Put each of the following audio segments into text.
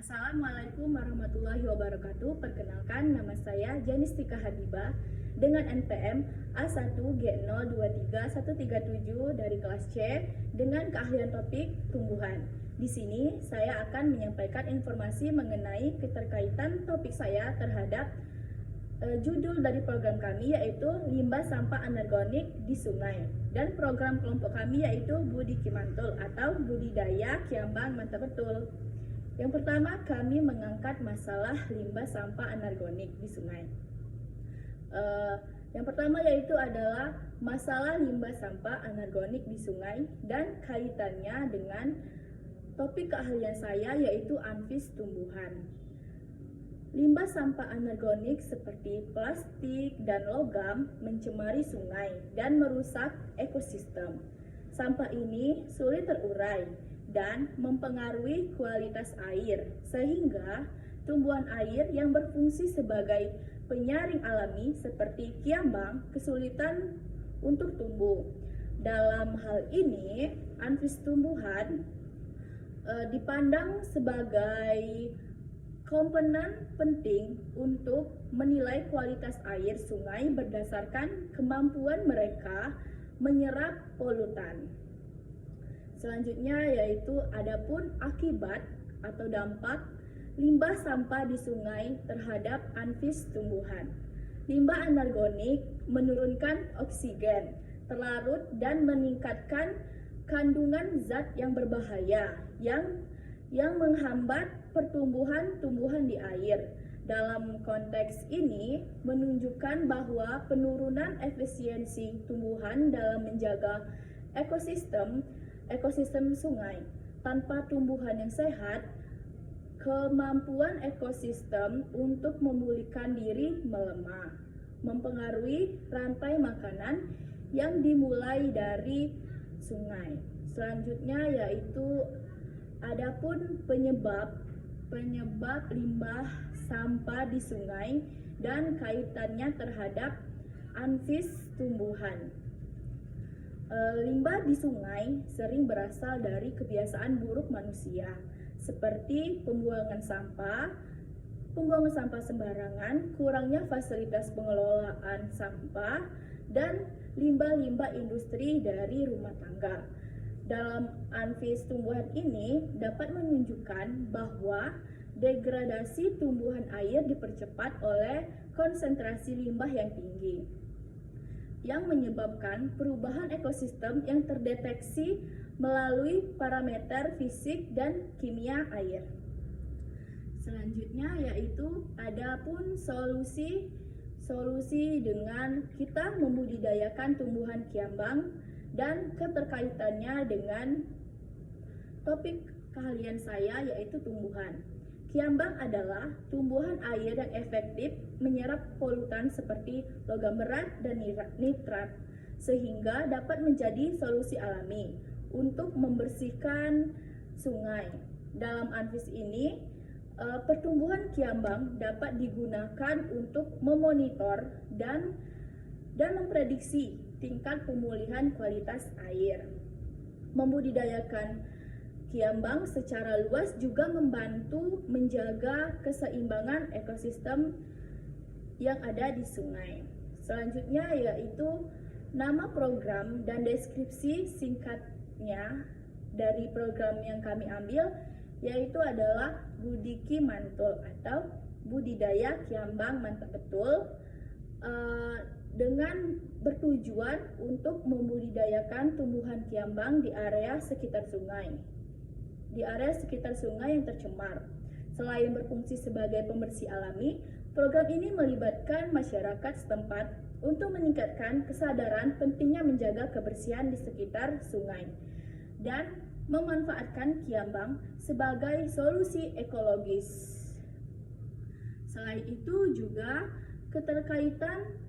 Assalamualaikum warahmatullahi wabarakatuh. Perkenalkan, nama saya Janistika Habibah dengan NPM A1G023137 dari kelas C dengan keahlian topik tumbuhan. Di sini saya akan menyampaikan informasi mengenai keterkaitan topik saya terhadap judul dari program kami yaitu limbah sampah anorganik di sungai, dan program kelompok kami yaitu Budi Kimantul atau budidaya kiambang mantap betul. Yang pertama, kami mengangkat masalah limbah sampah anorganik di sungai. Yang pertama yaitu adalah masalah limbah sampah anorganik di sungai dan kaitannya dengan topik keahlian saya yaitu anfis tumbuhan. Limbah sampah anorganik seperti plastik dan logam mencemari sungai dan merusak ekosistem. Sampah ini sulit terurai dan mempengaruhi kualitas air, sehingga tumbuhan air yang berfungsi sebagai penyaring alami seperti kiambang kesulitan untuk tumbuh. Dalam hal ini, anfis tumbuhan dipandang sebagai komponen penting untuk menilai kualitas air sungai berdasarkan kemampuan mereka menyerap polutan. Selanjutnya yaitu adapun akibat atau dampak limbah sampah di sungai terhadap anfis tumbuhan. Limbah anorganik menurunkan oksigen terlarut dan meningkatkan kandungan zat yang berbahaya yang menghambat pertumbuhan tumbuhan di air. Dalam konteks ini menunjukkan bahwa penurunan efisiensi tumbuhan dalam menjaga ekosistem sungai. Tanpa tumbuhan yang sehat, kemampuan ekosistem untuk memulihkan diri melemah, mempengaruhi rantai makanan yang dimulai dari sungai. Selanjutnya yaitu adapun penyebab limbah sampah di sungai dan kaitannya terhadap anfis tumbuhan. Limbah di sungai sering berasal dari kebiasaan buruk manusia, seperti pembuangan sampah sembarangan, kurangnya fasilitas pengelolaan sampah, dan limbah-limbah industri dari rumah tangga. Dalam anfis tumbuhan ini dapat menunjukkan bahwa degradasi tumbuhan air dipercepat oleh konsentrasi limbah yang tinggi, yang menyebabkan perubahan ekosistem yang terdeteksi melalui parameter fisik dan kimia air. Selanjutnya yaitu adapun solusi dengan kita membudidayakan tumbuhan kiambang dan keterkaitannya dengan topik keahlian saya yaitu tumbuhan. Kiambang adalah tumbuhan air yang efektif menyerap polutan seperti logam berat dan nitrat, sehingga dapat menjadi solusi alami untuk membersihkan sungai. Dalam anfis ini, pertumbuhan kiambang dapat digunakan untuk memonitor dan memprediksi tingkat pemulihan kualitas air. Membudidayakan kiambang secara luas juga membantu menjaga keseimbangan ekosistem yang ada di sungai. Selanjutnya yaitu nama program dan deskripsi singkatnya dari program yang kami ambil yaitu adalah Budiki Mantul atau budidaya kiambang mantap betul, dengan bertujuan untuk membudidayakan tumbuhan kiambang di area sekitar sungai yang tercemar. Selain berfungsi sebagai pembersih alami, program ini melibatkan masyarakat setempat untuk meningkatkan kesadaran pentingnya menjaga kebersihan di sekitar sungai dan memanfaatkan kiambang sebagai solusi ekologis. Selain itu juga keterkaitan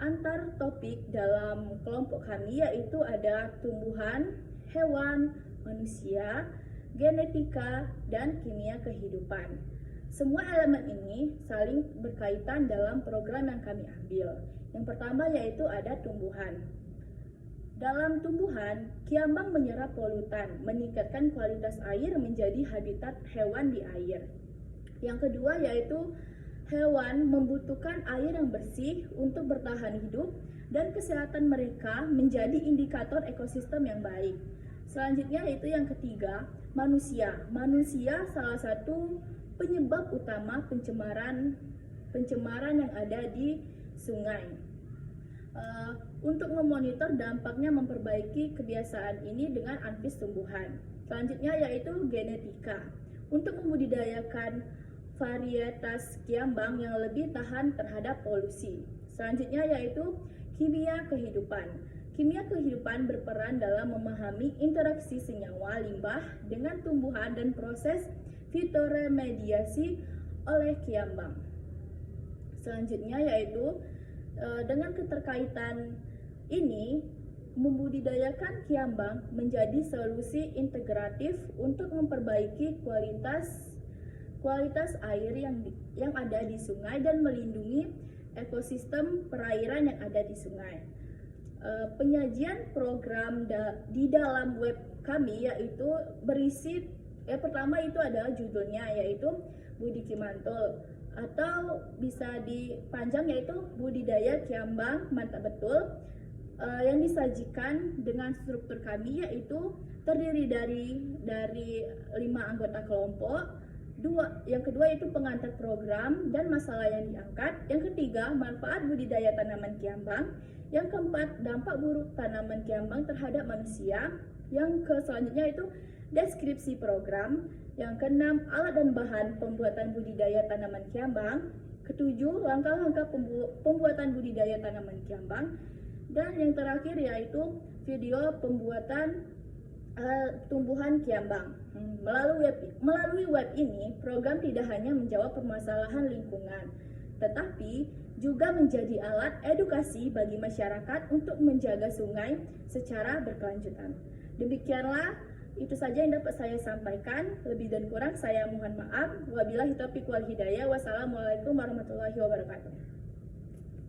antar topik dalam kelompok kami yaitu ada tumbuhan, hewan, manusia, genetika, dan kimia kehidupan. Semua elemen ini saling berkaitan dalam program yang kami ambil. Yang pertama yaitu ada tumbuhan. Dalam tumbuhan, kiambang menyerap polutan, meningkatkan kualitas air menjadi habitat hewan di air. Yang kedua yaitu hewan membutuhkan air yang bersih untuk bertahan hidup dan kesehatan mereka menjadi indikator ekosistem yang baik. Selanjutnya yaitu yang ketiga, manusia. Manusia salah satu penyebab utama pencemaran yang ada di sungai. Untuk memonitor dampaknya memperbaiki kebiasaan ini dengan analisis tumbuhan. Selanjutnya yaitu genetika. Untuk membudidayakan varietas kiambang yang lebih tahan terhadap polusi. Selanjutnya yaitu kimia kehidupan. Kimia kehidupan berperan dalam memahami interaksi senyawa limbah dengan tumbuhan dan proses fitoremediasi oleh kiambang. Selanjutnya yaitu dengan keterkaitan ini, membudidayakan kiambang menjadi solusi integratif untuk memperbaiki kualitas air yang ada di sungai dan melindungi ekosistem perairan yang ada di sungai. Penyajian program di dalam web kami yaitu berisi pertama itu adalah judulnya yaitu Budi Kimantul, atau bisa dipanjang yaitu budidaya kiambang mantap betul, yang disajikan dengan struktur kami yaitu terdiri dari 5 anggota kelompok. Yang kedua itu pengantar program dan masalah yang diangkat. Yang ketiga, manfaat budidaya tanaman kiambang. Yang keempat, dampak buruk tanaman kiambang terhadap manusia. Yang selanjutnya itu deskripsi program. Yang keenam, alat dan bahan pembuatan budidaya tanaman kiambang. Ketujuh, langkah-langkah pembuatan budidaya tanaman kiambang. Dan yang terakhir yaitu video pembuatan tumbuhan kiambang. Melalui web ini, program tidak hanya menjawab permasalahan lingkungan, tetapi juga menjadi alat edukasi bagi masyarakat untuk menjaga sungai secara berkelanjutan. Demikianlah itu saja yang dapat saya sampaikan. Lebih dan kurang saya mohon maaf. Wabillahi taufiq wal hidayah. Wassalamualaikum warahmatullahi wabarakatuh.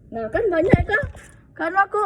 Nah, kan banyak ya, Kak. Karena aku